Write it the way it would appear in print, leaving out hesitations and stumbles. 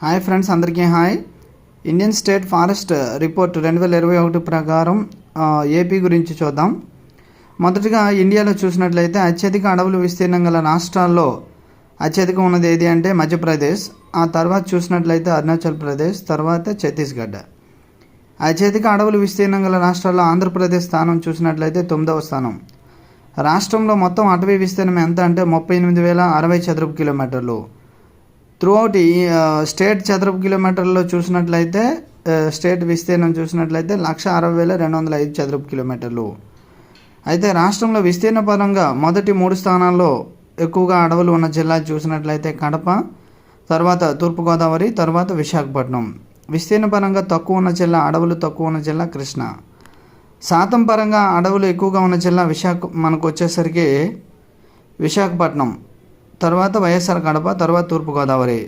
Hi friends, అందరికీ hi. Indian state forest report 2021 ప్రకారం AP గురించి చూద్దాం. మొదటగా ఇండియాలో చూసినట్లయితే అత్యధిక అడవులు విస్తీర్ణం గల రాష్ట్రాల్లో అత్యధికం ఉన్నది ఏది అంటే మధ్యప్రదేశ్. ఆ తర్వాత చూసినట్లయితే అరుణాచల్ ప్రదేశ్, తర్వాత ఛత్తీస్గఢ్. అత్యధిక అడవులు విస్తీర్ణం గల రాష్ట్రాల్లో ఆంధ్రప్రదేశ్ స్థానం చూసినట్లయితే 9వ స్థానం. రాష్ట్రంలో మొత్తం అటవీ విస్తీర్ణం ఎంత అంటే 38,060 చదరపు కిలోమీటర్లు. త్రూఅవుట్ ఈ స్టేట్ చదరపు కిలోమీటర్లలో చూసినట్లయితే స్టేట్ విస్తీర్ణం చూసినట్లయితే 160,205 చదరపు కిలోమీటర్లు. అయితే రాష్ట్రంలో విస్తీర్ణ పరంగా మొదటి 3 స్థానాల్లో ఎక్కువగా అడవులు ఉన్న జిల్లా చూసినట్లయితే కడప, తర్వాత తూర్పుగోదావరి, తర్వాత విశాఖపట్నం. విస్తీర్ణ పరంగా తక్కువ ఉన్న జిల్లా, అడవులు తక్కువ ఉన్న జిల్లా కృష్ణ. శాతం పరంగా అడవులు ఎక్కువగా ఉన్న జిల్లా మనకు వచ్చేసరికి విశాఖపట్నం, తర్వాత వైఎస్ఆర్ కడప, తర్వాత తూర్పుగోదావరి.